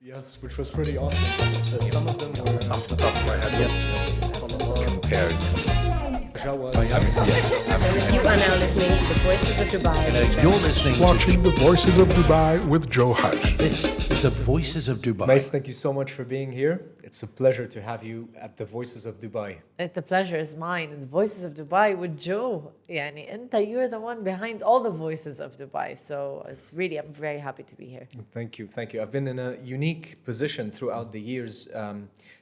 Yes, which was pretty awesome. Some of them were Off the top of my head, compared. You are now listening to the Voices of Dubai. You're listening Watching The Voices of Dubai with Joe Hage. This is the Voices of Dubai. Mais, thank you so much for being here. It's a pleasure to have you at the Voices of Dubai. The pleasure is mine. The Voices of Dubai with Joe. You're the one behind all the Voices of Dubai. So I'm very happy to be here. Thank you, thank you. I've been in a unique position throughout the years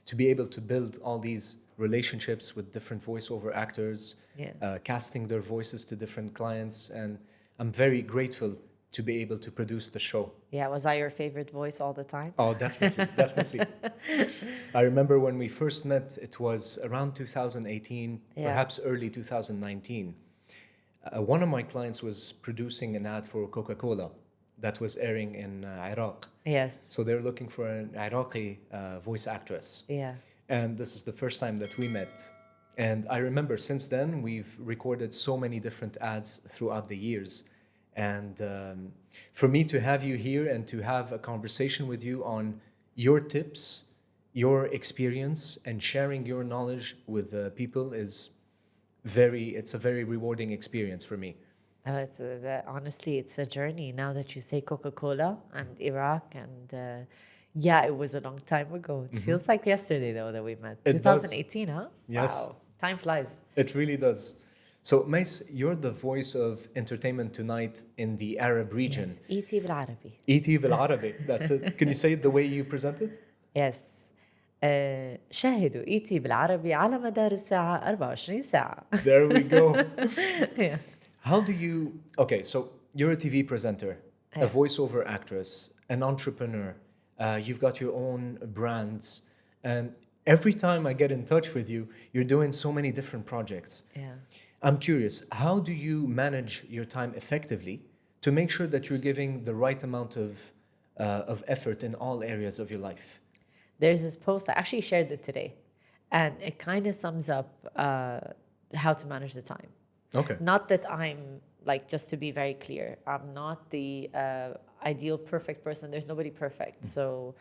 to be able to build all these relationships with different voiceover actors, casting their voices to different clients, and I'm very grateful to be able to produce the show. Yeah, was I your favorite voice all the time? Oh, definitely, definitely. I remember when we first met, it was around 2018, perhaps early 2019. One of my clients was producing an ad for Coca-Cola that was airing in Iraq. Yes. So they're looking for an Iraqi voice actress. Yeah. And this is the first time that we met. And I remember since then, we've recorded so many different ads throughout the years. And for me to have you here and to have a conversation with you on your tips, your experience, and sharing your knowledge with people it's a very rewarding experience for me. Honestly, it's a journey. Now that you say Coca-Cola and Iraq and... it was a long time ago. It feels like yesterday, though, that we met. It 2018, does. Huh? Yes. Wow. Time flies. It really does. So, Mais, you're the voice of entertainment tonight in the Arab region. Yes. E.T. بالعربي. E.T. بالعربي. That's it. Can you say it the way you present it? Yes. شاهدوا E.T. بالعربي على مدار الساعة 24 ساعة. There we go. Yeah. How do you... Okay, so you're a TV presenter, a voiceover actress, an entrepreneur. You've got your own brands. And every time I get in touch with you, you're doing so many different projects. Yeah. I'm curious, how do you manage your time effectively to make sure that you're giving the right amount of effort in all areas of your life? There's this post, I actually shared it today, and it kind of sums up how to manage the time. Okay. Not that I'm, just to be very clear, I'm not the ideal perfect person. There's nobody perfect. So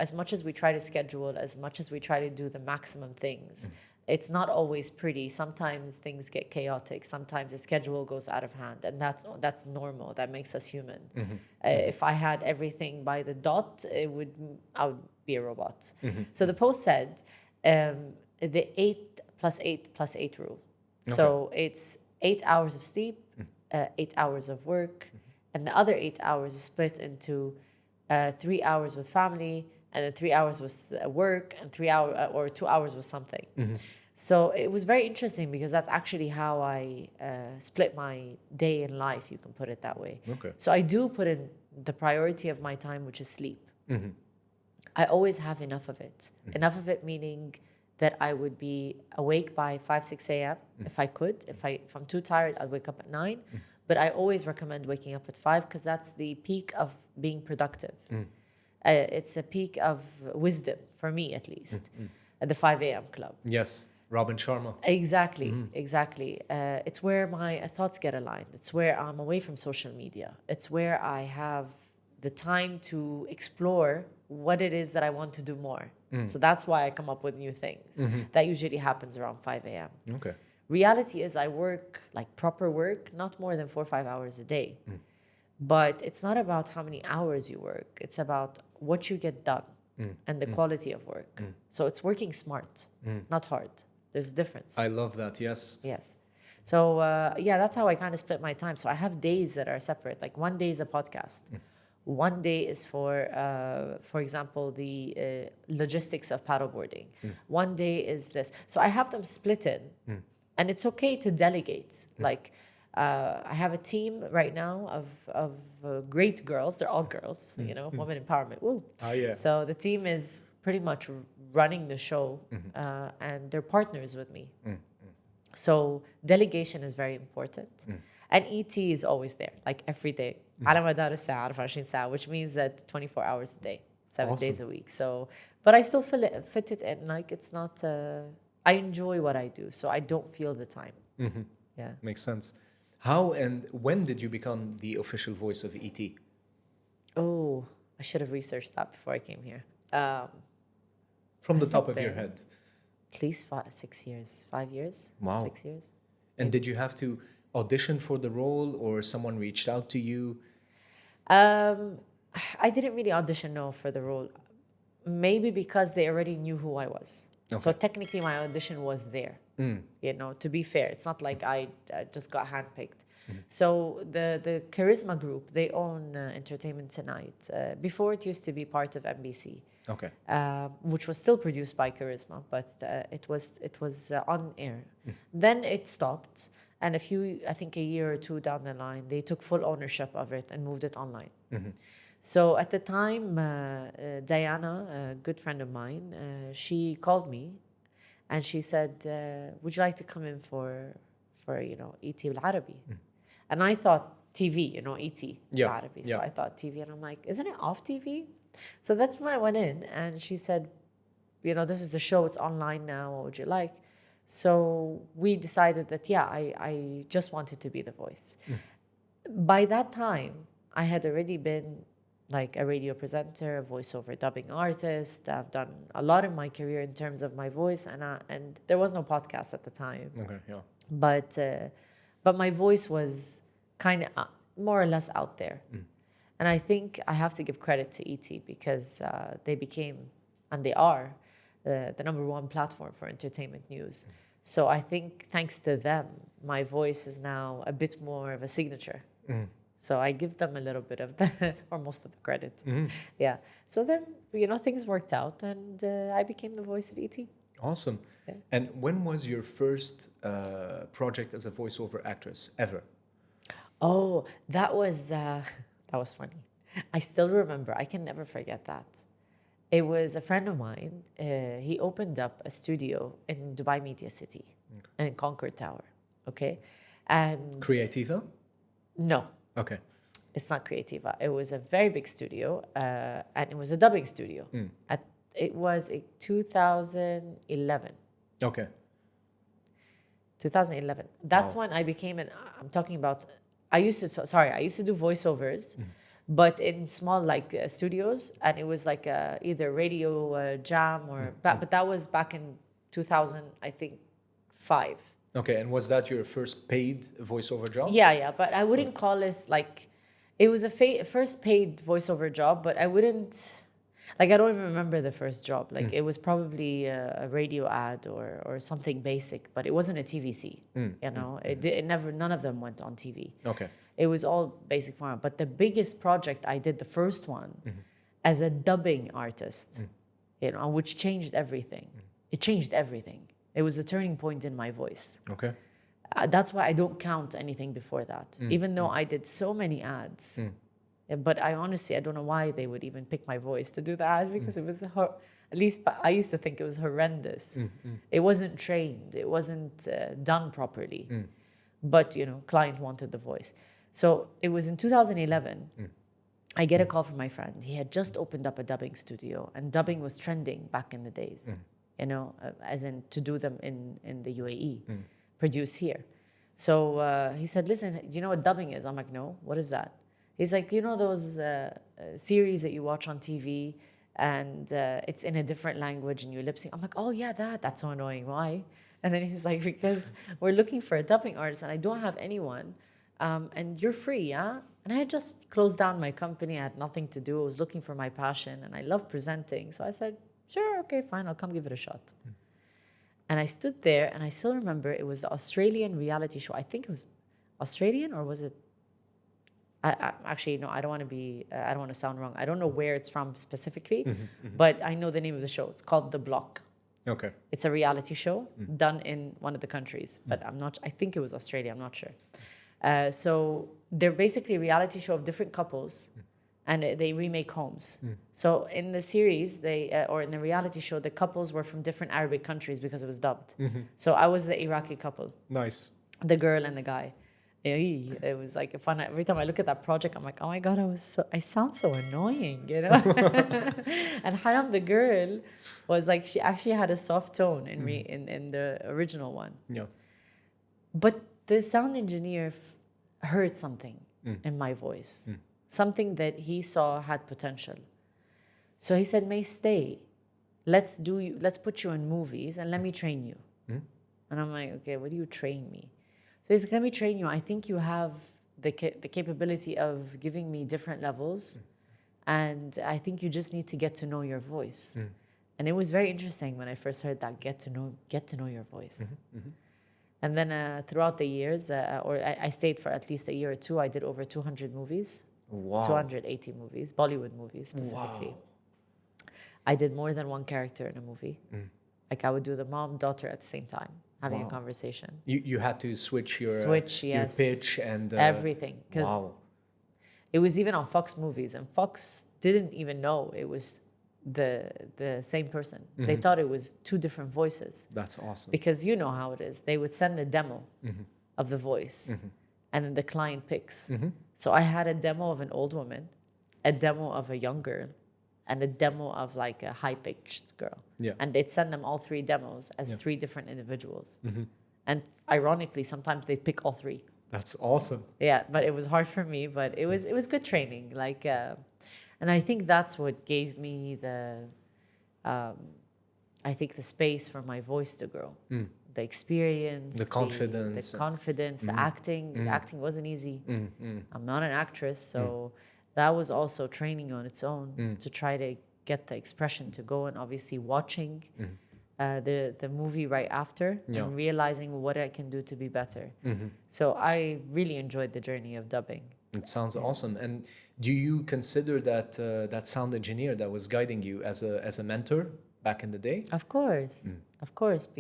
as much as we try to schedule, as much as we try to do the maximum things, it's not always pretty. Sometimes things get chaotic. Sometimes the schedule goes out of hand, and that's normal. That makes us human. If I had everything by the dot, I would be a robot. So the post said the 8 plus 8 plus 8 rule. Okay. So it's 8 hours of sleep, 8 hours of work, and the other 8 hours is split into 3 hours with family, and then 3 hours with work, and 2 hours with something. So it was very interesting because that's actually how I split my day in life, you can put it that way. Okay. So I do put in the priority of my time, which is sleep. I always have enough of it. Enough of it meaning that I would be awake by 5, 6 a.m. if I could. If I'm too tired, I'd wake up at 9. But I always recommend waking up at 5 because that's the peak of being productive. It's a peak of wisdom, for me at least, at the 5 a.m. club. Yes, Robin Sharma. Exactly, exactly. It's where my thoughts get aligned. It's where I'm away from social media. It's where I have the time to explore what it is that I want to do more. So that's why I come up with new things. That usually happens around 5 a.m. Okay. Reality is I work, proper work, not more than 4 or 5 hours a day. But it's not about how many hours you work. It's about what you get done and the quality of work. So it's working smart, not hard. There's a difference. I love that, yes. Yes. So, that's how I kind of split my time. So I have days that are separate. Like one day is a podcast. One day is for example, the logistics of paddleboarding. One day is this. So I have them split in. And it's okay to delegate. I have a team right now of great girls. They're all girls, women empowerment. Woo. Oh, yeah. So the team is pretty much running the show, and they're partners with me. So delegation is very important. And ET is always there, every day. على مدار الساعة 24 ساعة, which means that 24 hours a day, 7 days a week. So, but I still fit it in. It's not. I enjoy what I do, so I don't feel the time. Yeah, makes sense. How and when did you become the official voice of ET? Oh, I should have researched that before I came here. From the Has top it of your been? head. At least 6 years, 5 years, Wow. 6 years. And did you have to audition for the role, or someone reached out to you? I didn't really audition for the role. Maybe because they already knew who I was. So Okay. technically my audition was there. You know, to be fair, it's not like I just got handpicked. So the Charisma Group, they own Entertainment Tonight. Before it used to be part of NBC. Okay. Which was still produced by Charisma, but it was on air. Then it stopped, and I think a year or two down the line, they took full ownership of it and moved it online. So at the time, Diana, a good friend of mine, she called me, and she said, "Would you like to come in for ET بالعربي?" And I thought TV, ET بالعربي. So I thought TV, and I'm like, "Isn't it off TV?" So that's when I went in, and she said, "This is the show. It's online now. What would you like?" So we decided that I just wanted to be the voice. By that time, I had already been like a radio presenter, a voiceover dubbing artist. I've done a lot in my career in terms of my voice, and there was no podcast at the time. Okay, yeah. But my voice was kind of more or less out there. And I think I have to give credit to ET because they became, and they are, the number one platform for entertainment news. So I think thanks to them, my voice is now a bit more of a signature. So I give them a little bit of or most of the credit. Yeah. So then, things worked out, and I became the voice of ET. Awesome. Yeah. And when was your first project as a voiceover actress ever? Oh, that was funny. I still remember. I can never forget that. It was a friend of mine. He opened up a studio in Dubai Media City, in Concord Tower. Okay, and Creativa? no, Okay. it's not Creativa. It was a very big studio, and it was a dubbing studio. It was a 2011. Okay. 2011. That's Wow. when I became I'm talking about. I used to do voiceovers, but in small studios, and it was like either radio jam or but that was back in 2000, I think, 5. Okay, and was that your first paid voiceover job? Yeah, but I wouldn't call this it was a first paid voiceover job, but I wouldn't I don't even remember the first job. It was probably a radio ad or something basic, but it wasn't a TVC. It never. None of them went on TV. Okay. It was all basic format. But the biggest project I did, the first one, as a dubbing artist, which changed everything. It changed everything. It was a turning point in my voice. Okay. That's why I don't count anything before that, even though I did so many ads. But I honestly, I don't know why they would even pick my voice to do the ad, because it was at least I used to think it was horrendous. It wasn't trained. It wasn't done properly. But, client wanted the voice. So it was in 2011, I get a call from my friend. He had just opened up a dubbing studio, and dubbing was trending back in the days, as in to do them in the UAE, produce here. So he said, "Listen, do you know what dubbing is?" I'm like, "No, what is that?" He's like, those series that you watch on TV and it's in a different language and you lip sync. I'm like, "Oh yeah, that's so annoying. Why?" And then he's like, "Because we're looking for a dubbing artist and I don't have anyone, and you're free, yeah?" And I had just closed down my company. I had nothing to do. I was looking for my passion, and I love presenting. So I said, "Sure, okay, fine. I'll come give it a shot." And I stood there, and I still remember it was an Australian reality show. I think it was Australian, or was it? Actually, no, I don't want to be. I don't want to sound wrong. I don't know where it's from specifically, but I know the name of the show. It's called The Block. Okay. It's a reality show done in one of the countries, but I'm not. I think it was Australia. I'm not sure. So they're basically a reality show of different couples, and they remake homes. So in the series, or in the reality show, the couples were from different Arabic countries because it was dubbed. So I was the Iraqi couple, Nice. the girl and the guy. It was like fun. Every time I look at that project, I'm like, "Oh my god, I sound so annoying," And Haram, the girl, was like, she actually had a soft tone in the original one. Yeah. But the sound engineer heard something in my voice, something that he saw had potential. So he said, May, stay. Let's put you in movies and let me train you. And I'm like, okay, what do you train me? So he's like, let me train you. I think you have the capability of giving me different levels. And I think you just need to get to know your voice. And it was very interesting when I first heard that, get to know your voice. And then throughout the years, I stayed for at least a year or two, I did over 200 movies. Wow. 280 movies, Bollywood movies specifically. Wow. I did more than one character in a movie. Like I would do the mom, daughter at the same time, having a conversation. You had to switch your Yes. pitch and everything. Because wow. it was even on Fox movies, and Fox didn't even know it was the same person. They thought it was two different voices. That's awesome. Because you know how it is. They would send a demo of the voice, and then the client picks. So I had a demo of an old woman, a demo of a young girl, and a demo of like a high-pitched girl. Yeah. And they'd send them all three demos as three different individuals. And ironically, sometimes they'd pick all three. That's awesome. Yeah, but it was hard for me, but it was good training. Like, and I think that's what gave me the space for my voice to grow. The experience, The confidence. the acting. The acting wasn't easy. I'm not an actress, so that was also training on its own to try to get the expression to go. And obviously watching the movie right after and realizing what I can do to be better. So I really enjoyed the journey of dubbing. It sounds awesome. And do you consider that that sound engineer that was guiding you as a mentor back in the day? Of course,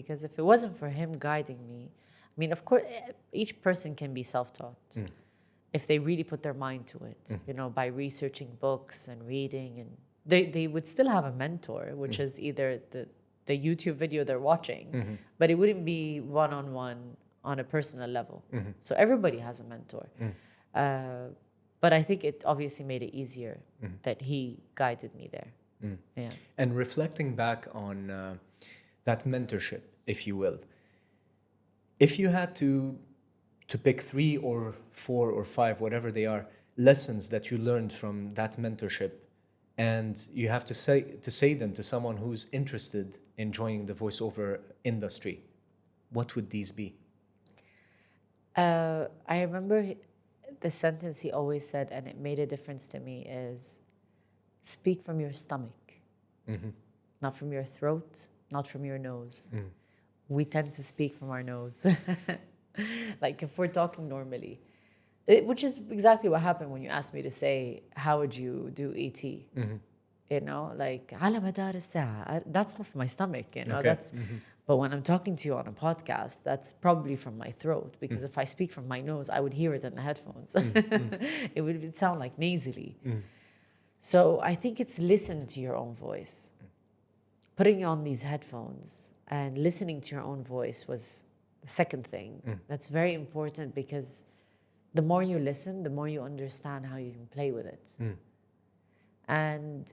because if it wasn't for him guiding me, I mean, of course, each person can be self-taught if they really put their mind to it, you know, by researching books and reading. And they would still have a mentor, which is either the YouTube video they're watching, but it wouldn't be one-on-one on a personal level. So everybody has a mentor. But I think it obviously made it easier that he guided me there. Yeah. And reflecting back on that mentorship, if you will, if you had to pick 3 or 4 or 5, whatever they are, lessons that you learned from that mentorship, and you have to say them to someone who's interested in joining the voiceover industry, what would these be? I remember the sentence he always said, and it made a difference to me, is speak from your stomach, not from your throat, not from your nose. We tend to speak from our nose. Like if we're talking normally, which is exactly what happened when you asked me to say, how would you do ET? You know, like, على مدار الساعة. That's from my stomach, you know. Okay. That's. But when I'm talking to you on a podcast, that's probably from my throat, because if I speak from my nose, I would hear it in the headphones. It would sound like nasally. So I think it's listening to your own voice. Putting on these headphones and listening to your own voice was the second thing. That's very important, because the more you listen, the more you understand how you can play with it. And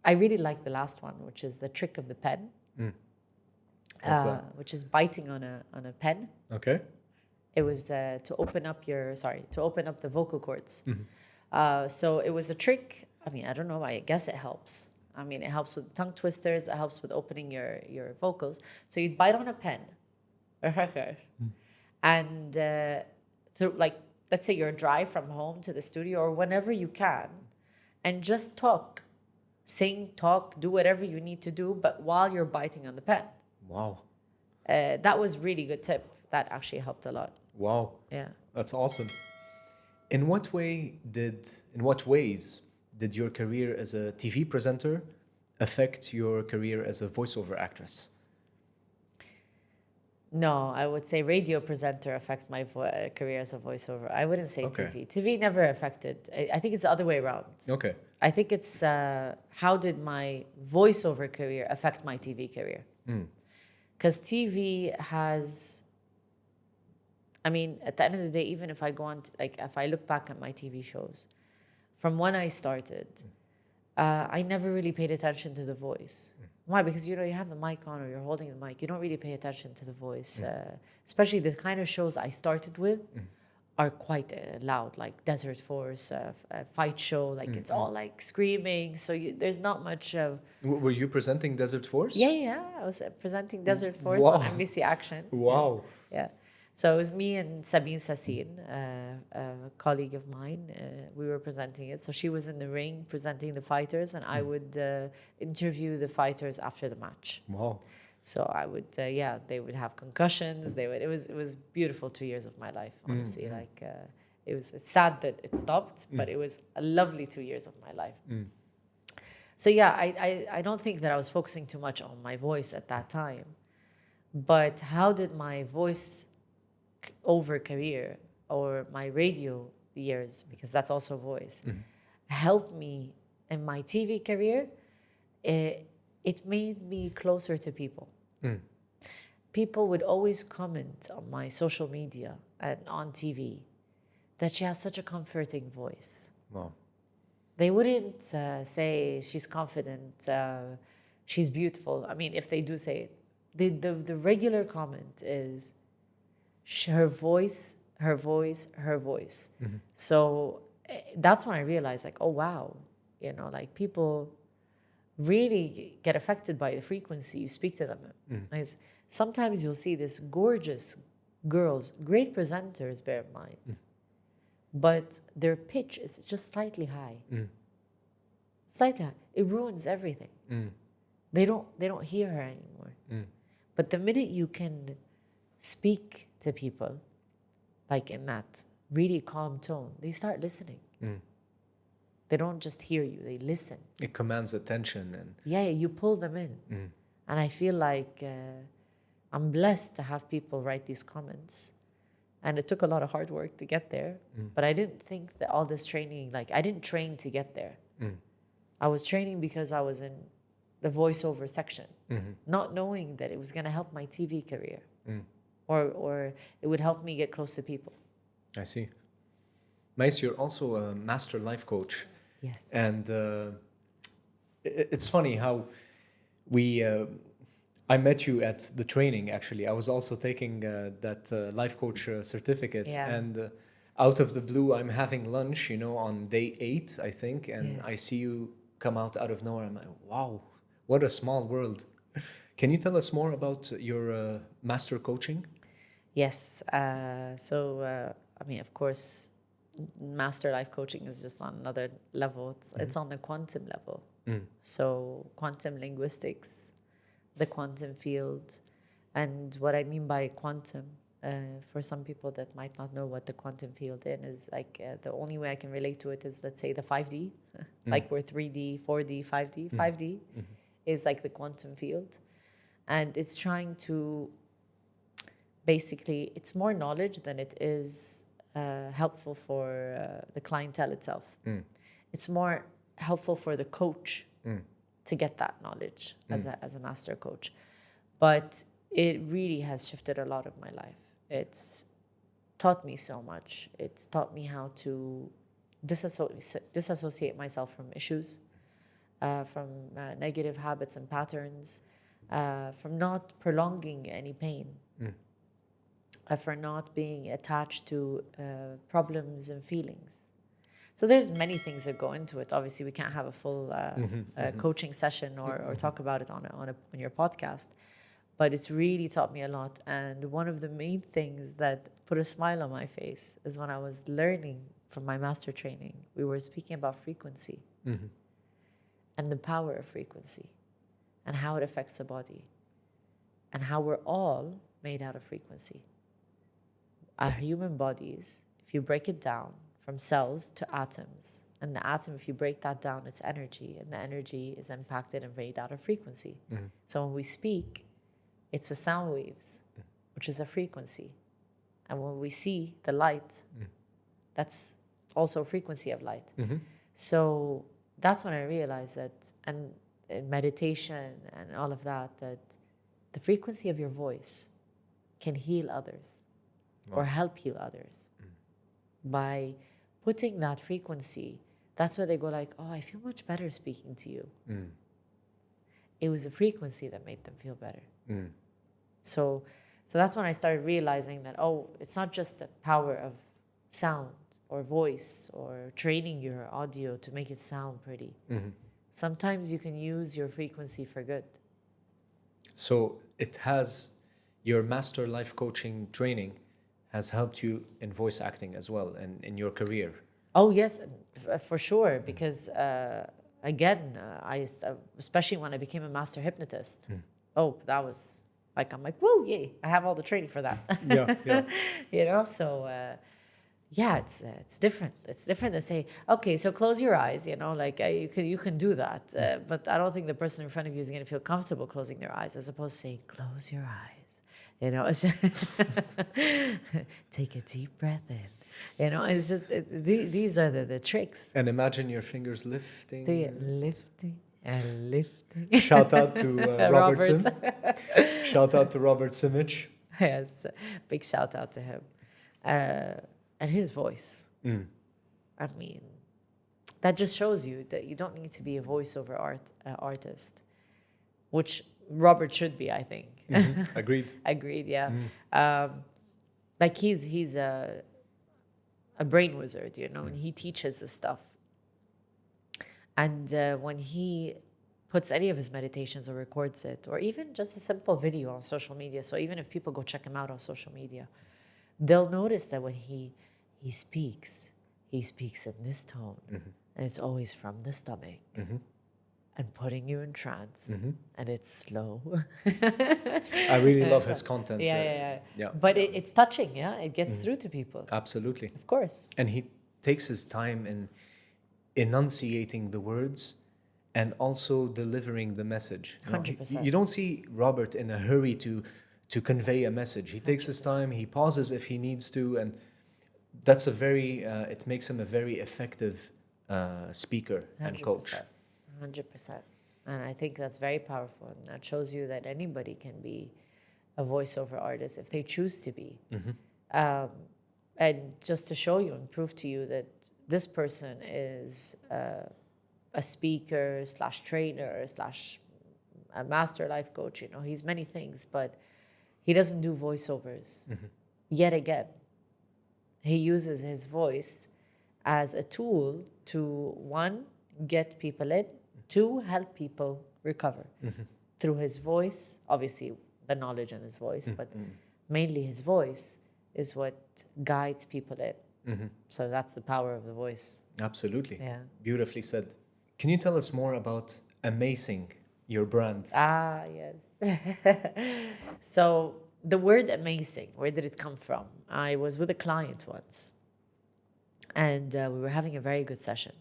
I really like the last one, which is the trick of the pen. Which is biting on a pen. Okay. It was to open up the vocal cords. So it was a trick. I mean, I don't know. I guess it helps. I mean, it helps with tongue twisters. It helps with opening your vocals. So you'd bite on a pen, and through, like, let's say you're drive from home to the studio or whenever you can, and just talk, sing, talk, do whatever you need to do, but while you're biting on the pen. Wow. That was really good tip. That actually helped a lot. Wow. Yeah. That's awesome. In what ways did your career as a TV presenter affect your career as a voiceover actress? No, I would say radio presenter affect my career as a voiceover. I wouldn't say Okay. TV. TV never affected. I think it's the other way around. Okay. I think it's how did my voiceover career affect my TV career? Because TV has, I mean, at the end of the day, even if I go on, if I look back at my TV shows, from when I started, I never really paid attention to the voice. Why? Because, you know, you have the mic on or you're holding the mic. You don't really pay attention to the voice. Especially the kind of shows I started with are quite loud, like Desert Force, a fight show, like it's all like screaming. So there's not much of. Were you presenting Desert Force? Yeah. I was presenting Desert Force Wow. on NBC Action. Wow. Yeah. So it was me and Sabine Sassin, a colleague of mine. We were presenting it. So she was in the ring presenting the fighters, and I would interview the fighters after the match. Wow. So I would, they would have concussions. It was beautiful 2 years of my life, honestly. Like it's sad that it stopped, but it was a lovely 2 years of my life. So yeah, I don't think that I was focusing too much on my voice at that time, but how did my voice over career or my radio years, because that's also voice, helped me in my TV career? It made me closer to people. People would always comment on my social media and on TV that she has such a comforting voice. Wow. They wouldn't say she's confident, she's beautiful. I mean, if they do say it, the regular comment is her voice. So that's when I realized, like, oh, wow, like people really get affected by the frequency you speak to them. Like, sometimes you'll see this gorgeous girls, great presenters, bear in mind, but their pitch is just slightly high. Slightly high. It ruins everything. They don't hear her anymore. But the minute you can speak to people, like in that really calm tone, they start listening. They don't just hear you, they listen. It commands attention. And Yeah, you pull them in. And I feel like I'm blessed to have people write these comments. And it took a lot of hard work to get there. But I didn't think that all this training, like I didn't train to get there. I was training because I was in the voiceover section, not knowing that it was going to help my TV career or it would help me get close to people. I see. Mais, you're also a master life coach. Yes. And it's funny how I met you at the training, actually. I was also taking that life coach certificate. Yeah. And out of the blue, I'm having lunch, on day 8, I think. And I see you come out of nowhere. I'm like, wow, what a small world. Can you tell us more about your master coaching? Yes. I mean, of course, master life coaching is just on another level. It's on the quantum level. So quantum linguistics, the quantum field. And what I mean by quantum, for some people that might not know what the quantum field is, like the only way I can relate to it is, let's say, the 5D, like we're 3D, 4D, 5D. 5D is like the quantum field. And it's trying to, basically, it's more knowledge than it is helpful for the clientele itself. It's more helpful for the coach to get that knowledge as a master coach. But it really has shifted a lot of my life. It's taught me so much. It's taught me how to disassociate myself from issues, from negative habits and patterns, from not prolonging any pain, for not being attached to problems and feelings. So there's many things that go into it. Obviously, we can't have a full coaching session or talk about it on your podcast, but it's really taught me a lot. And one of the main things that put a smile on my face is when I was learning from my master training, we were speaking about frequency and the power of frequency and how it affects the body and how we're all made out of frequency. Our human bodies, if you break it down from cells to atoms, and the atom, if you break that down, it's energy, and the energy is impacted and made out of frequency. So when we speak, it's the sound waves, which is a frequency. And when we see the light, that's also a frequency of light. So that's when I realized that, and in meditation and all of that, that the frequency of your voice can heal others or help heal others. By putting that frequency, that's where they go like, oh, I feel much better speaking to you. It was a frequency that made them feel better. So that's when I started realizing that, oh, it's not just the power of sound or voice or training your audio to make it sound pretty. Sometimes you can use your frequency for good. So it has, your master life coaching training has helped you in voice acting as well and in your career. Oh, yes, for sure. Because again, especially when I became a master hypnotist, oh, that was like, I'm like, whoa, yay, I have all the training for that. Yeah. You know, so yeah, it's different. It's different to say, okay, so close your eyes, you know, like you can do that. But I don't think the person in front of you is going to feel comfortable closing their eyes, as opposed to saying, close your eyes. You know, it's just take a deep breath in. You know, it's just, these are the tricks. And imagine your fingers lifting. They're lifting and lifting. Shout out to Robertson. Shout out to Robert Simic. Yes, big shout out to him. And his voice. I mean, that just shows you that you don't need to be a voiceover artist, which Robert should be, I think. Agreed. Agreed, yeah. Like he's a brain wizard, you know, and he teaches this stuff. And when he puts any of his meditations or records it, or even just a simple video on social media, so even if people go check him out on social media, they'll notice that when he speaks in this tone, and it's always from the stomach, and putting you in trance, and it's slow. I really love his content. Yeah. Yeah. But it's touching, yeah? It gets through to people. Absolutely. Of course. And he takes his time in enunciating the words and also delivering the message. You know, 100%. you don't see Robert in a hurry to convey a message. He takes his time, he pauses if he needs to, and that's it makes him a very effective speaker and coach. 100%. And I think that's very powerful. And that shows you that anybody can be a voiceover artist if they choose to be. And just to show you and prove to you that this person is a speaker / trainer / a master life coach. You know, he's many things, but he doesn't do voiceovers. Yet again, he uses his voice as a tool to, one, get people in, two, help people recover through his voice. Obviously, the knowledge in his voice, but mainly his voice is what guides people in. So that's the power of the voice. Absolutely. Yeah. Beautifully said. Can you tell us more about Amazing, your brand? Ah, yes. So the word amazing, where did it come from? I was with a client once, and we were having a very good session.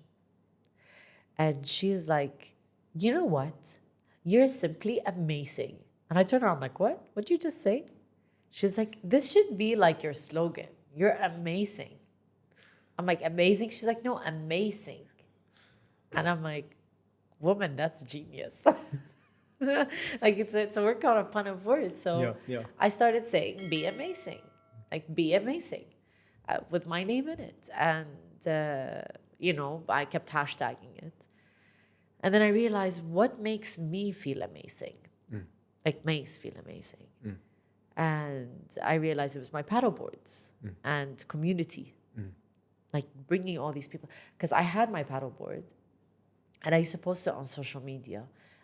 And she is like, you know what? You're simply amazing. And I turned around, I'm like, what? What'd you just say? She's like, this should be like your slogan. You're amazing. I'm like, amazing? She's like, no, amazing. And I'm like, woman, that's genius. Like it's a work on a pun of words. So Yeah. I started saying, be amazing. Like, be amazing. With my name in it. And, you know, I kept hashtagging it. And then I realized, what makes me feel amazing? Like, Mace feel amazing. And I realized it was my paddle boards and community. Like, bringing all these people. Because I had my paddle board, and I used to post it on social media.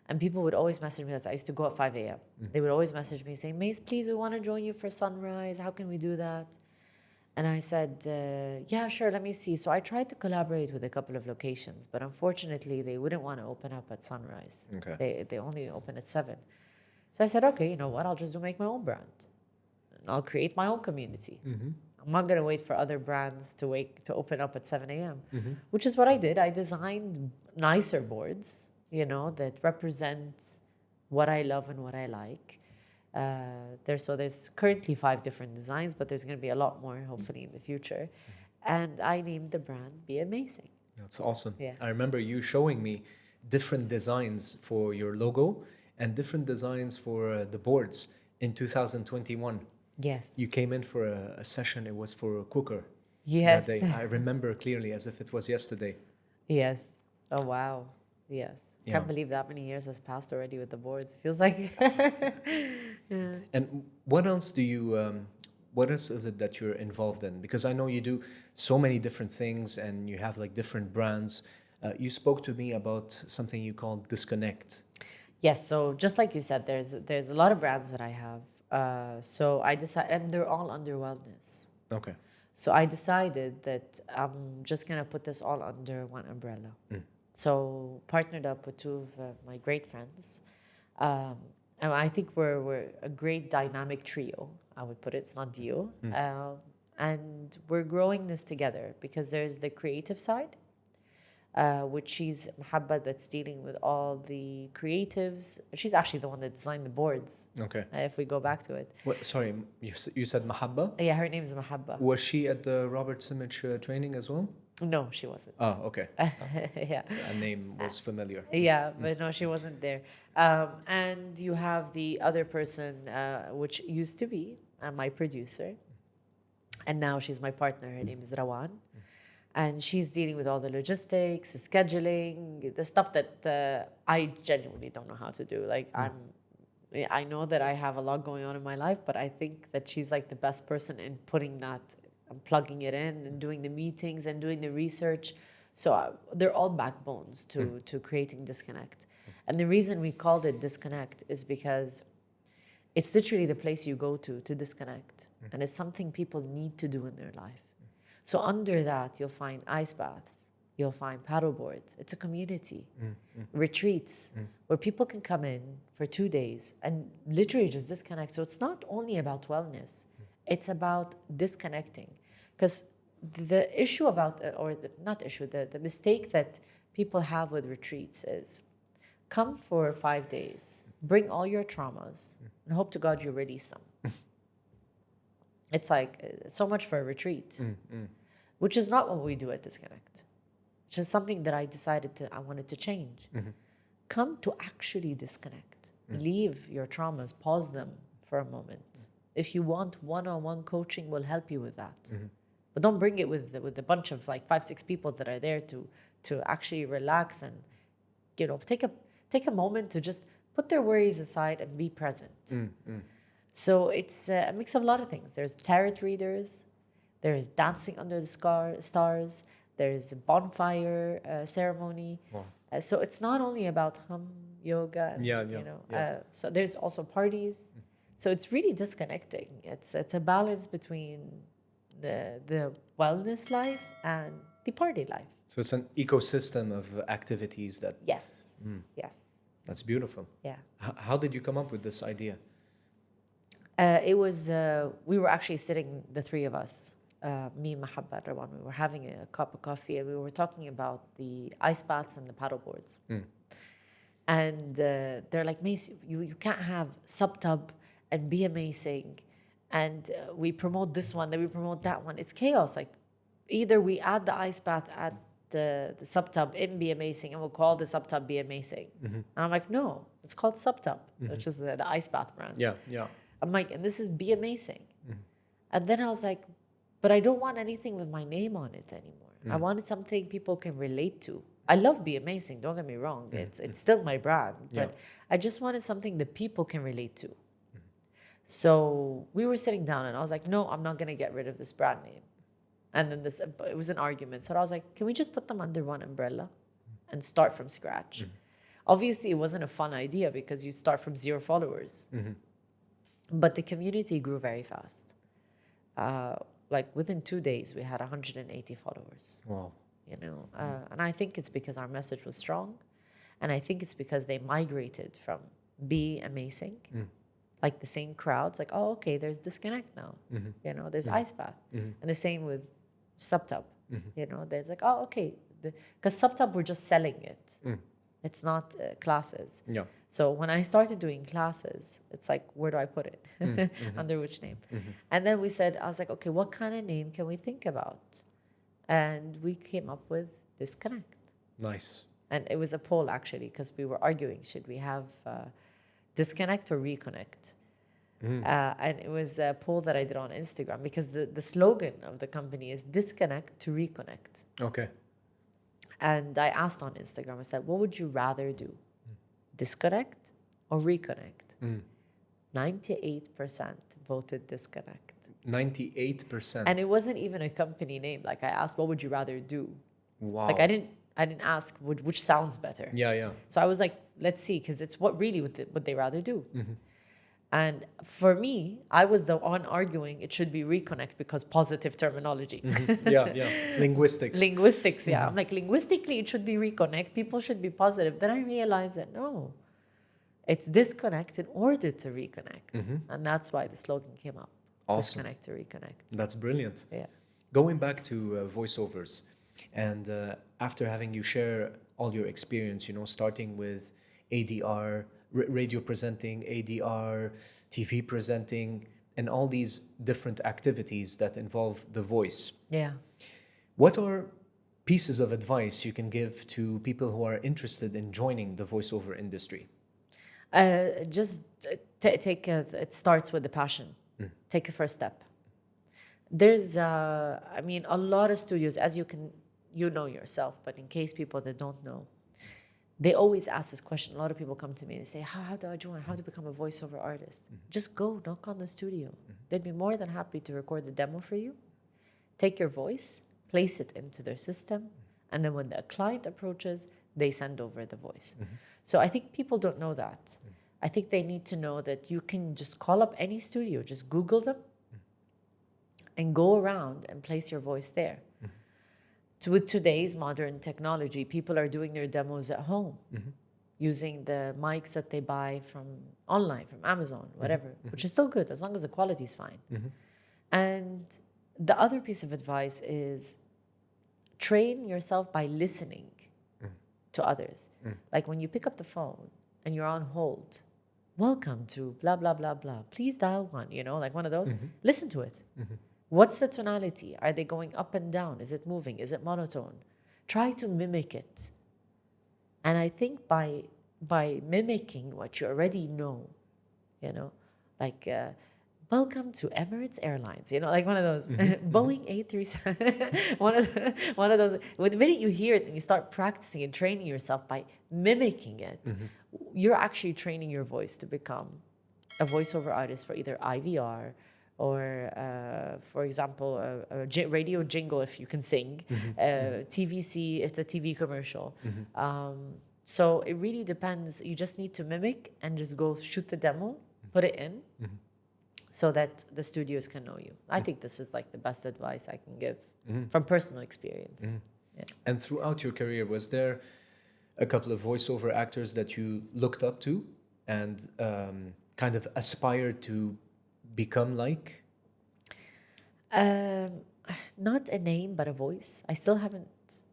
And people would always message me, as I used to go at 5 a.m. They would always message me saying, Mace, please, we want to join you for sunrise. How can we do that? And I said, yeah, sure, let me see. So I tried to collaborate with a couple of locations, but unfortunately, they wouldn't want to open up at sunrise. Okay. They only open at 7. So I said, okay, you know what? I'll just make my own brand. And I'll create my own community. I'm not going to wait for other brands to open up at 7 a.m., which is what I did. I designed nicer boards, you know, that represent what I love and what I like. There's currently 5 different designs, but there's going to be a lot more, hopefully, in the future. And I named the brand Be Amazing. That's awesome. Yeah. I remember you showing me different designs for your logo and different designs for the boards in 2021. Yes. You came in for a session. It was for a cooker. Yes. That day. I remember clearly as if it was yesterday. Yes. Oh, wow. Yes. Yeah. Can't believe that many years has passed already with the boards. Feels like... And what else do you What is it that you're involved in? Because I know you do so many different things and you have like different brands. You spoke to me about something you call Disconnect. Yes, so just like you said, there's a lot of brands that I have. So I decided, and they're all under wellness. Okay. So I decided that I'm just gonna put this all under one umbrella. So partnered up with two of my great friends, and I think we're a great dynamic trio. I would put it. It's not duo, and we're growing this together because there's the creative side, which she's Mohammed, that's dealing with all the creatives. She's actually the one that designed the boards. Okay. If we go back to it. What, sorry, you said Mahabba? Yeah, her name is Mohammed. Was she at the Robert Simic training as well? No, she wasn't. Oh, okay. Yeah. A name was familiar. Yeah, but no, she wasn't there. And you have the other person, which used to be my producer, and now she's my partner. Her name is Rawan. And she's dealing with all the logistics, scheduling, the stuff that I genuinely don't know how to do. Like, I know that I have a lot going on in my life, but I think that she's like the best person in putting that and plugging it in and doing the meetings and doing the research. So they're all backbones to creating Disconnect. And the reason we called it Disconnect is because it's literally the place you go to disconnect. And it's something people need to do in their life. So under that, you'll find ice baths, you'll find paddle boards. It's a community. Retreats where people can come in for 2 days and literally just disconnect. So it's not only about wellness, it's about disconnecting. Because the issue about, or the, not issue, the mistake that people have with retreats is come for 5 days, bring all your traumas, and hope to God you release them. It's like so much for a retreat, which is not what we do at Disconnect. Which is something that I decided I wanted to change. Come to actually disconnect. Leave your traumas, pause them for a moment. If you want one-on-one coaching, we'll help you with that. But don't bring it with a bunch of like 5-6 people that are there to actually relax and take a moment to just put their worries aside and be present. So it's a mix of a lot of things. There's tarot readers, there's dancing under the stars, there's a bonfire ceremony. Wow. So it's not only about yoga. And, so there's also parties. So it's really disconnecting. It's a balance between the wellness life and the party life. So it's an ecosystem of activities that... Yes. Yes. That's beautiful. Yeah. How did you come up with this idea? It was, we were actually sitting, the three of us, me, Mohammed, Rawan, we were having a cup of coffee and we were talking about the ice baths and the paddle boards. And they're like, Mais, you can't have sub-tub and be amazing. And we promote this one, then we promote that one. It's chaos. Like, either we add the ice bath at the sub-tub in Be Amazing and we'll call the sub-tub Be Amazing. And I'm like, no, it's called sub-tub, which is the ice bath brand. Yeah, yeah. I'm like, and this is Be Amazing. And then I was like, but I don't want anything with my name on it anymore. I wanted something people can relate to. I love Be Amazing, don't get me wrong. It's still my brand, but I just wanted something that people can relate to. So we were sitting down and I was like, no, I'm not going to get rid of this brand name. And then it was an argument. So I was like, can we just put them under one umbrella and start from scratch? Obviously, it wasn't a fun idea because you start from 0 followers. But the community grew very fast. Like within 2 days, we had 180 followers. Wow. You know, and I think it's because our message was strong. And I think it's because they migrated from Be Amazing, like the same crowds, like, oh, okay, there's Disconnect now. You know, there's Ice Bath. And the same with Sub-Tub. You know, there's like, oh, okay. Because Sub-Tub, we're just selling it. It's not classes. Yeah. So when I started doing classes, it's like, where do I put it? Under which name? And then I was like, okay, what kind of name can we think about? And we came up with Disconnect. Nice. And it was a poll, actually, because we were arguing, should we have Disconnect or Reconnect? And it was a poll that I did on Instagram because the slogan of the company is Disconnect to Reconnect. Okay. And I asked on Instagram, I said, what would you rather do? Disconnect or reconnect? 98% voted disconnect. 98%. And it wasn't even a company name. Like I asked, what would you rather do? Wow. Like I didn't ask which sounds better. Yeah, yeah. So I was like, let's see, because it's what really would they rather do. And for me, I was the one arguing it should be reconnect because positive terminology. Yeah, yeah. Linguistics. Linguistics, yeah. I'm like, linguistically, it should be reconnect. People should be positive. Then I realized that no, it's disconnect in order to reconnect. And that's why the slogan came up. Awesome. Disconnect to reconnect. That's brilliant. Yeah. Going back to voiceovers, and after having you share all your experience, starting with ADR, radio presenting, ADR, TV presenting, and all these different activities that involve the voice. Yeah. What are pieces of advice you can give to people who are interested in joining the voiceover industry? Just it starts with the passion. Take the first step. There's, a lot of studios, as you know yourself, but in case people that don't know, they always ask this question. A lot of people come to me and they say, how do I join? How to become a voiceover artist? Just go, knock on the studio. They'd be more than happy to record the demo for you. Take your voice, place it into their system, and then when the client approaches, they send over the voice. So I think people don't know that. I think they need to know that you can just call up any studio, just Google them, and go around and place your voice there. With today's modern technology, people are doing their demos at home using the mics that they buy from online, from Amazon, whatever, which is still good as long as the quality is fine. And the other piece of advice is train yourself by listening to others. Like when you pick up the phone and you're on hold, welcome to blah, blah, blah, blah. Please dial 1, like one of those. Listen to it. What's the tonality? Are they going up and down? Is it moving? Is it monotone? Try to mimic it. And I think by mimicking what you already know, like welcome to Emirates Airlines, like one of those Boeing 837, one of those. With the minute you hear it and you start practicing and training yourself by mimicking it, you're actually training your voice to become a voiceover artist for either IVR, or, for example, a radio jingle if you can sing, TVC, it's a TV commercial. So it really depends. You just need to mimic and just go shoot the demo, put it in, so that the studios can know you. I think this is like the best advice I can give from personal experience. Yeah. And throughout your career, was there a couple of voiceover actors that you looked up to and kind of aspired to become like? Not a name, but a voice. I still haven't,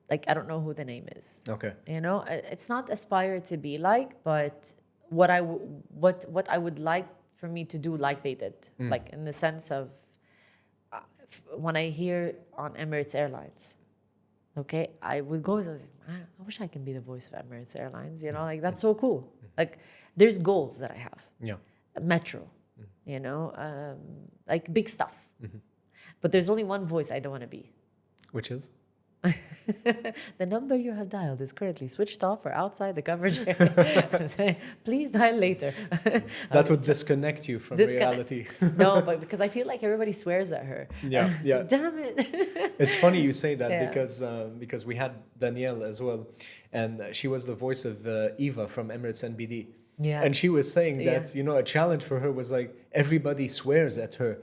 I don't know who the name is. Okay. It's not aspire to be like, but what I would like for me to do like they did. Like in the sense of, when I hear on Emirates Airlines, okay, I would go, I wish I can be the voice of Emirates Airlines, that's so cool. Like there's goals that I have. Yeah. Metro, like big stuff. But there's only one voice I don't want to be. Which is? The number you have dialed is currently switched off or outside the coverage area. Please dial later. That would disconnect you from reality. No, but because I feel like everybody swears at her. Yeah, yeah. Damn it. It's funny you say that because we had Danielle as well, and she was the voice of Eva from Emirates NBD. Yeah. And she was saying that, a challenge for her was like everybody swears at her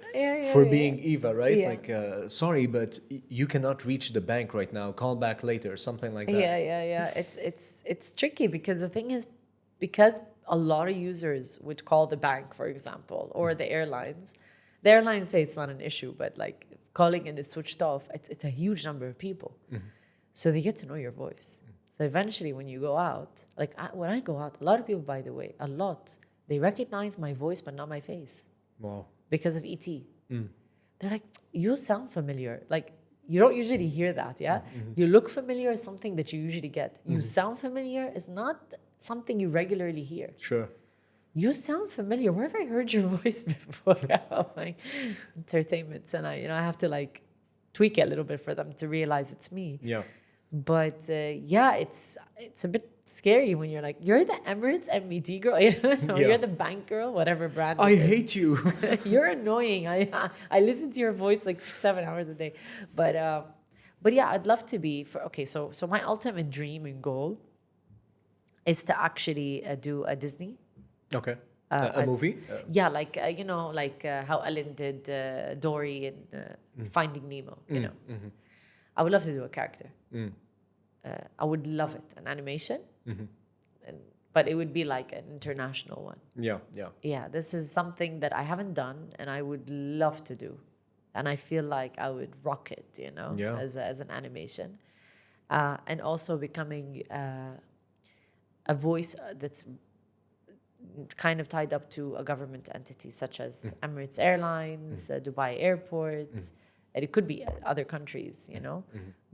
for being Eva, right? Yeah. Like, sorry, but you cannot reach the bank right now. Call back later, something like that. Yeah. It's tricky because the thing is, because a lot of users would call the bank, for example, or the airlines say it's not an issue, but like calling in is switched off. It's a huge number of people. So they get to know your voice. So eventually when you go out, when I go out, a lot of people, by the way, they recognize my voice but not my face. Wow. Because of ET. They're like, you sound familiar. Like, you don't usually hear that, yeah? You look familiar is something that you usually get. You sound familiar is not something you regularly hear. Sure. You sound familiar. Where have I heard your voice before? Like entertainments, and I have to tweak it a little bit for them to realize it's me. Yeah. But yeah, it's a bit scary when you're like, you're the Emirates MBT girl, you're the bank girl, whatever brand. I it is. hate you. You're annoying. I listen to your voice like 6-7 hours a day, but yeah, I'd love to be so my ultimate dream and goal is to actually do a Disney. Okay. A movie? Yeah, like how Ellen did Dory in Finding Nemo. You know, I would love to do a character. I would love it, an animation, but it would be like an international one. Yeah, yeah. Yeah, this is something that I haven't done, and I would love to do, and I feel like I would rock it, Yeah. as an animation, and also becoming a voice that's kind of tied up to a government entity such as Emirates Airlines, Dubai Airport, and it could be other countries,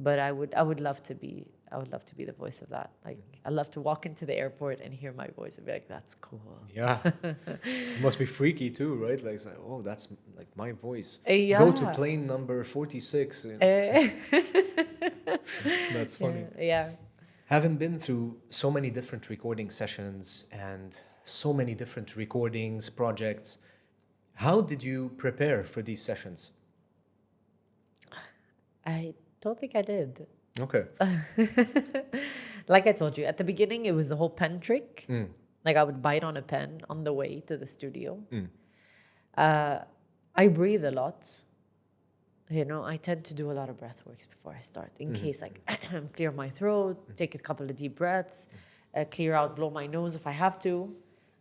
But I would love to be the voice of that. Like I love to walk into the airport and hear my voice and be like, "That's cool." Yeah. It must be freaky too, right? Like, it's like, oh, that's like my voice. Yeah. Go to plane number 46. That's funny. Yeah. Having been through so many different recording sessions and so many different recordings, projects, how did you prepare for these sessions? I don't think I did. Okay. Like I told you, at the beginning, it was the whole pen trick. Like I would bite on a pen on the way to the studio. I breathe a lot. I tend to do a lot of breath works before I start in case I clear my throat, take a couple of deep breaths, clear out, blow my nose if I have to.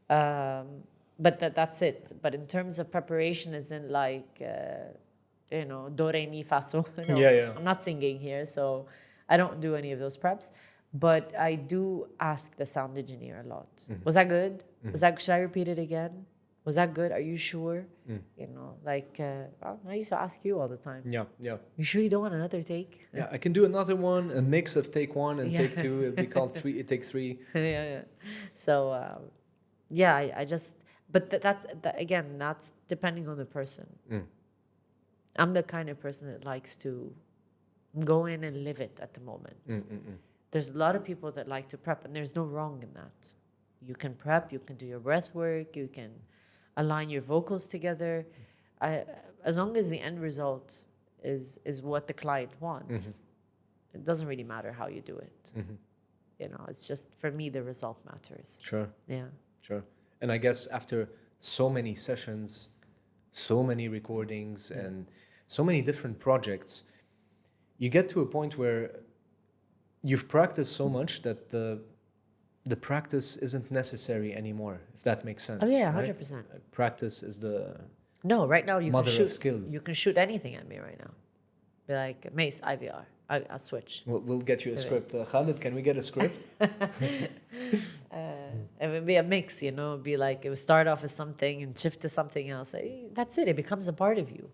But that's it. But in terms of preparation, as in like, do, re, mi, fa, sol. No, Yeah. I'm not singing here, so I don't do any of those preps. But I do ask the sound engineer a lot. Was that good? Should I repeat it again? Was that good? Are you sure? I used to ask you all the time. Yeah. You sure you don't want another take? Yeah, I can do another one, a mix of take one and take two. It'll be called take three. Yeah. So, I just, but that's depending on the person. I'm the kind of person that likes to go in and live it at the moment. There's a lot of people that like to prep, and there's no wrong in that. You can prep, you can do your breath work, you can align your vocals together. As long as the end result is what the client wants, it doesn't really matter how you do it. It's just, for me, the result matters. Sure. Yeah. Sure. And I guess after so many sessions, so many recordings, and so many different projects, you get to a point where you've practiced so much that the practice isn't necessary anymore, if that makes sense. Oh yeah, right? 100%. Practice is the No, right now you mother can shoot. of skill. You can shoot anything at me right now. Be like, Mace, IVR. I'll switch. We'll get you a script. Khalid, can we get a script? It would be a mix, be like, it would start off as something and shift to something else. That's it. It becomes a part of you.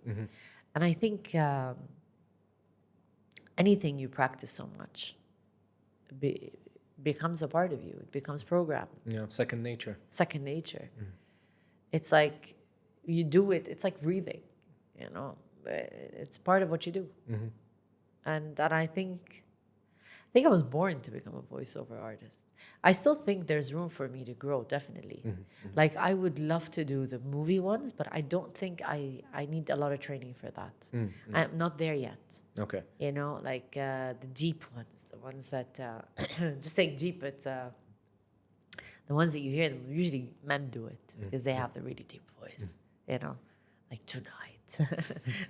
And I think anything you practice so much becomes a part of you. It becomes programmed. Yeah, second nature. Second nature. It's like you do it. It's like breathing, It's part of what you do. And I think I was born to become a voiceover artist. I still think there's room for me to grow, definitely. Like, I would love to do the movie ones, but I don't think I need a lot of training for that. I'm not there yet. Okay. Like the deep ones, the ones that, just saying deep, but the ones that you hear, usually men do it because they have the really deep voice, like tonight.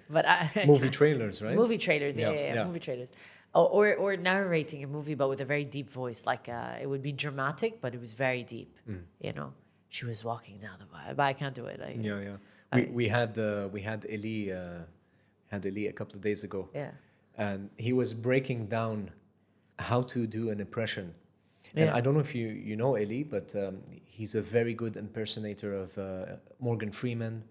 But movie trailers, right? Movie trailers, yeah. Movie trailers. Or narrating a movie, but with a very deep voice. Like it would be dramatic, but it was very deep. She was walking down the vibe, but I can't do it. We had Eli a couple of days ago. Yeah. And he was breaking down how to do an impression. And I don't know if you know Eli, but he's a very good impersonator of Morgan Freeman,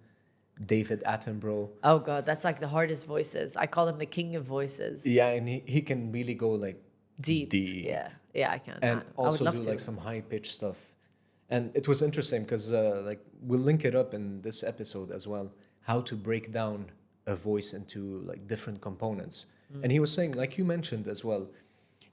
David Attenborough. Oh God, that's like the hardest voices. I call him the king of voices. Yeah, and he can really go like deep. Yeah, I can. And also do like some high pitched stuff. And it was interesting because we'll link it up in this episode as well, how to break down a voice into like different components. And he was saying, like you mentioned as well,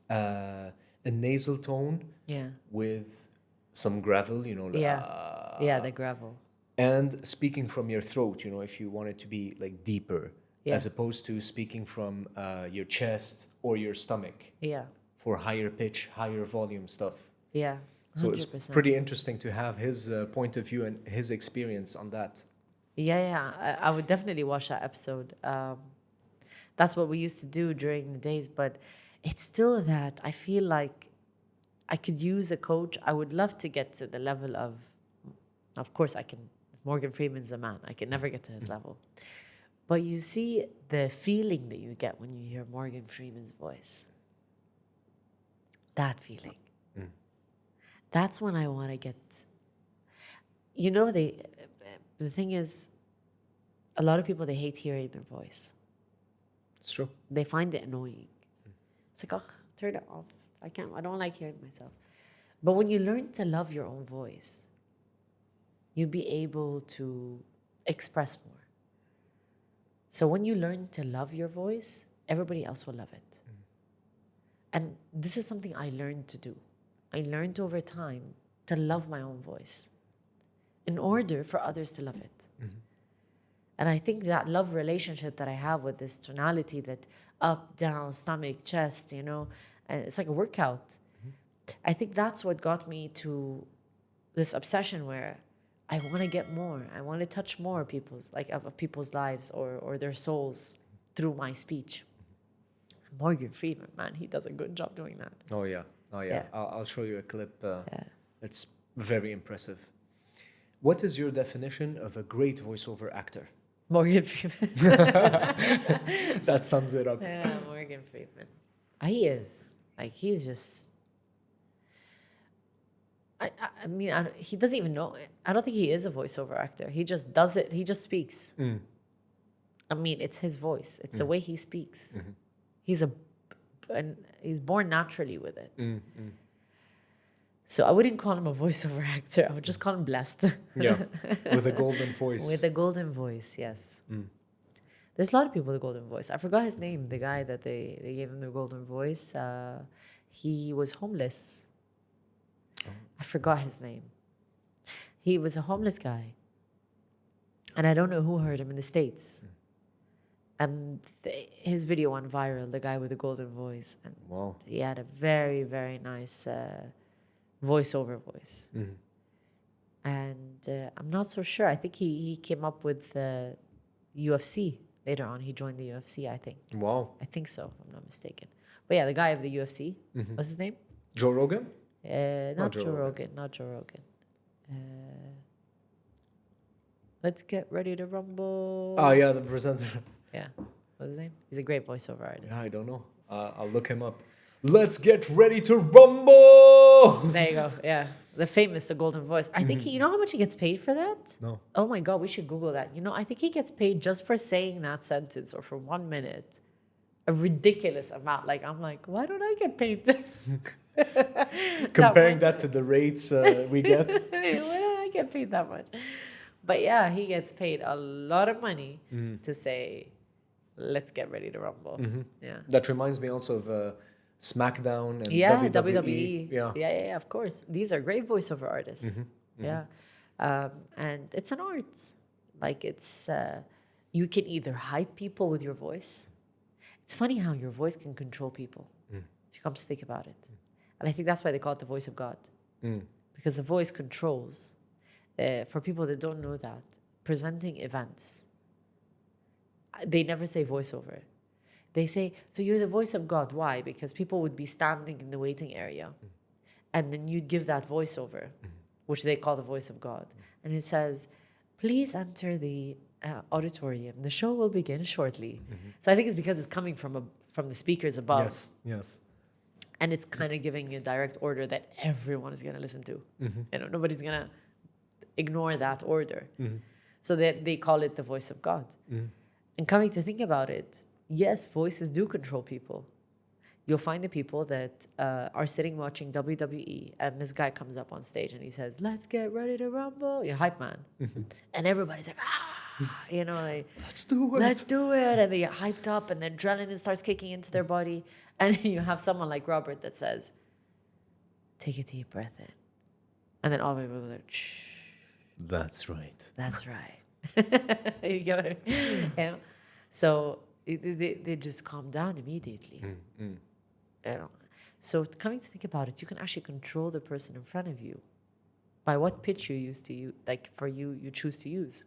a nasal tone Yeah. with some gravel, you know, Yeah, the gravel. and speaking from your throat, you know, if you want it to be like deeper, Yeah. as opposed to speaking from your chest or your stomach Yeah. for higher pitch, higher volume stuff. Yeah. So 100%. it's pretty interesting to have his point of view and his experience on that. Yeah. I would definitely watch that episode. That's what we used to do during the days, but it's still that I feel like I could use a coach. I would love to get to the level of course, I can. Morgan Freeman's a man. I can never get to his level. But you see the feeling that you get when you hear Morgan Freeman's voice. That feeling. That's when I want to get. You know, the thing is, a lot of people, they hate hearing their voice. It's true. They find it annoying. It's like, oh, turn it off. I don't like hearing myself. But when you learn to love your own voice, you'll be able to express more. So when you learn to love your voice, everybody else will love it. And this is something I learned to do. I learned over time to love my own voice in order for others to love it. And I think that love relationship that I have with this tonality, that up, down, stomach, chest, you know, and it's like a workout. I think that's what got me to this obsession where I want to get more. I want to touch more people's, like of people's lives or their souls through my speech. Morgan Freeman, man, he does a good job doing that. Oh yeah. Yeah. I'll show you a clip. It's very impressive. What is your definition of a great voiceover actor? Morgan Freeman. That sums it up. Yeah, Morgan Freeman. He is. Like, he's just... I mean, he doesn't even know. I don't think he is a voiceover actor. He just does it. He just speaks. I mean, it's his voice. It's the way he speaks. He's born naturally with it. So I wouldn't call him a voiceover actor. I would just call him blessed. Yeah, with a golden voice. With a golden voice, yes. There's a lot of people with a golden voice. I forgot his name, the guy that they gave him the golden voice. He was homeless. I forgot his name. He was a homeless guy. And I don't know who heard him in the States. And his video went viral, the guy with the golden voice. And Wow. he had a very, very nice voiceover voice. And I'm not so sure. I think he came up with the UFC. Later on, he joined the UFC, I think. Wow. I think so, if I'm not mistaken. But yeah, the guy of the UFC. What's his name? Joe Rogan? Not Joe Rogan. Not Joe Rogan. Let's get ready to rumble. Oh yeah, the presenter. Yeah. What's his name? He's a great voiceover artist. Yeah, I don't know. I'll look him up. Let's get ready to rumble. There you go. Yeah. The famous, the golden voice. I think, you know how much he gets paid for that? No. Oh my God, we should Google that. You know, I think he gets paid just for saying that sentence or for 1 minute. A ridiculous amount. Like, I'm like, why don't I get paid? Comparing that to the rates we get. Why don't I get paid that much? But yeah, he gets paid a lot of money to say, let's get ready to rumble. Yeah. That reminds me also of SmackDown and Yeah, WWE. Yeah, of course. These are great voiceover artists. Yeah. And it's an art. Like, it's, you can either hype people with your voice. It's funny how your voice can control people, if you come to think about it. And I think that's why they call it the voice of God. Because the voice controls. For people that don't know that, presenting events, they never say voiceover. They say, so you're the voice of God. Why? Because people would be standing in the waiting area. And then you'd give that voiceover, which they call the voice of God. And it says, please enter the auditorium. The show will begin shortly. So I think it's because it's coming from the speakers above. Yes. And it's kind of giving a direct order that everyone is going to listen to. You know, nobody's going to ignore that order. So they call it the voice of God. And coming to think about it, yes, voices do control people. You'll find the people that are sitting watching WWE, and this guy comes up on stage and he says, let's get ready to rumble. You're hype man. And everybody's like, you know, like, Let's do it. let's do it. And they get hyped up, and the adrenaline starts kicking into their body. And then you have someone like Robert that says, take a deep breath in. And then all the people are like, shh. That's right. That's right. You get what I mean? You know? So they just calm down immediately. You know? So coming to think about it, you can actually control the person in front of you by what pitch you use to use, like for you choose to use.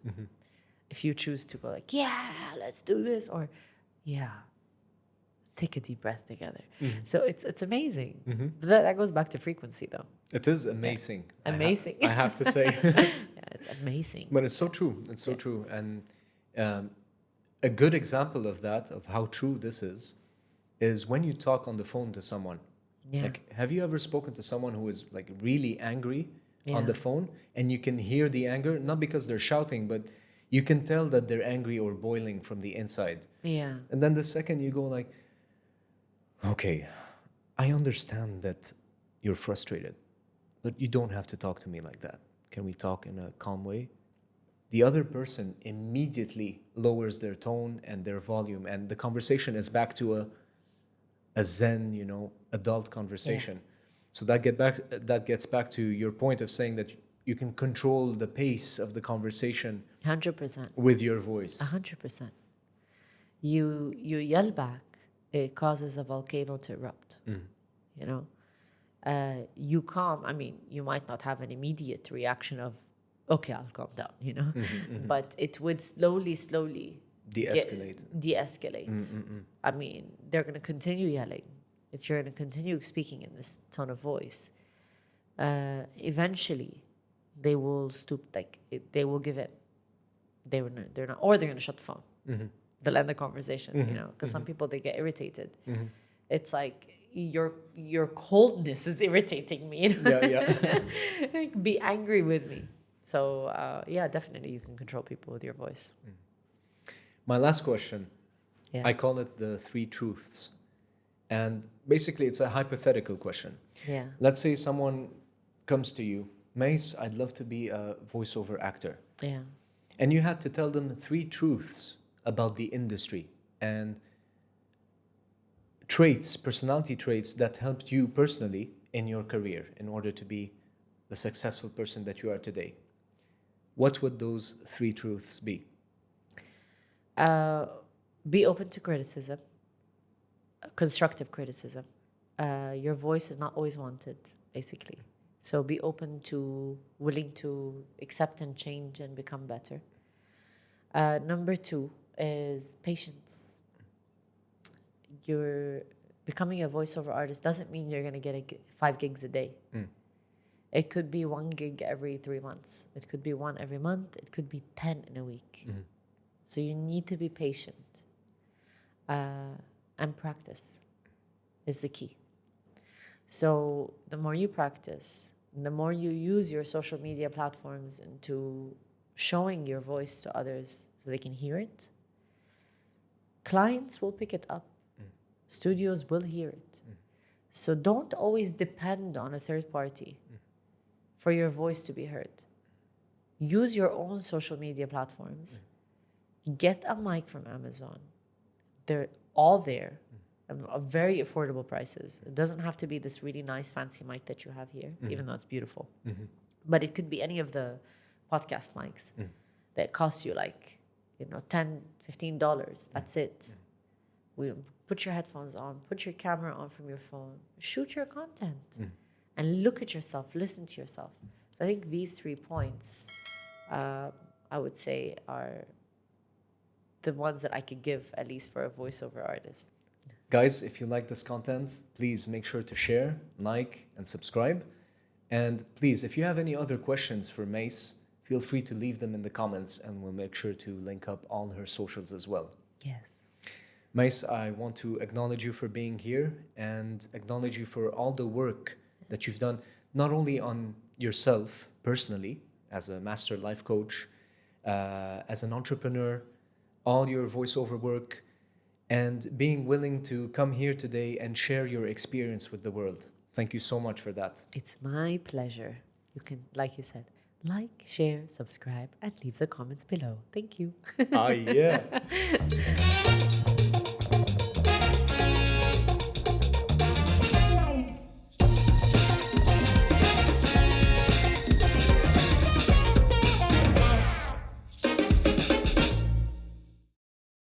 If you choose to go like, yeah, let's do this, or yeah, take a deep breath together. So it's amazing. But that goes back to frequency though. It is amazing. Amazing. I have to say. Yeah, it's amazing. But it's so true. It's so true. And a good example of that, of how true this is when you talk on the phone to someone. Yeah. Like, have you ever spoken to someone who is like really angry on Yeah. the phone, and you can hear the anger, not because they're shouting, but you can tell that they're angry or boiling from the inside. Yeah. And then the second you go like, okay, I understand that you're frustrated, but you don't have to talk to me like that. Can we talk in a calm way? The other person immediately lowers their tone and their volume, and the conversation is back to a zen, you know, adult conversation. So that gets back to your point of saying that you can control the pace of the conversation 100%. with your voice. 100%. You yell back, it causes a volcano to erupt. You know, you calm. I mean, you might not have an immediate reaction of, okay, I'll calm down. You know, but it would slowly De-escalate. de-escalate. I mean, they're going to continue yelling. If you're going to continue speaking in this tone of voice, eventually they will stoop, like they will give in. They're not, or they're going to shut the phone. They'll end the conversation, you know, because some people, they get irritated. It's like, your coldness is irritating me. You know? Yeah. Like, be angry with me. So, yeah, definitely you can control people with your voice. My last question, Yeah. I call it the 3 truths. And basically, it's a hypothetical question. Yeah. Let's say someone comes to you, Mais, I'd love to be a voiceover actor. Yeah. And you had to tell them 3 truths about the industry and traits, personality traits that helped you personally in your career in order to be the successful person that you are today. What would those 3 truths be? Be open to criticism, constructive criticism. Your voice is not always wanted, basically. So be open to, willing to accept and change and become better. Number 2 is patience. You're becoming a voiceover artist doesn't mean you're going to get 5 gigs a day. It could be 1 gig every 3 months. It could be 1 every month. It could be 10 in a week. So you need to be patient. And practice is the key. So the more you practice, the more you use your social media platforms into showing your voice to others so they can hear it, clients will pick it up. Studios will hear it. So don't always depend on a third party for your voice to be heard. Use your own social media platforms. Get a mic from Amazon. They're all there at very affordable prices. It doesn't have to be this really nice fancy mic that you have here, even though it's beautiful. But it could be any of the podcast mics that cost you like, $10, $15. That's it. Put your headphones on, put your camera on from your phone, shoot your content, and look at yourself, listen to yourself. So I think these 3 points, I would say, are the ones that I could give, at least for a voiceover artist. Guys, if you like this content, please make sure to share, like, and subscribe. And please, if you have any other questions for Mais, feel free to leave them in the comments, and we'll make sure to link up all her socials as well. Yes. Mais, I want to acknowledge you for being here and acknowledge you for all the work that you've done, not only on yourself personally, as a master life coach, as an entrepreneur, all your voiceover work, and being willing to come here today and share your experience with the world. Thank you so much for that. It's my pleasure. You can, like you said, like, share, subscribe, and leave the comments below. Thank you. Yeah.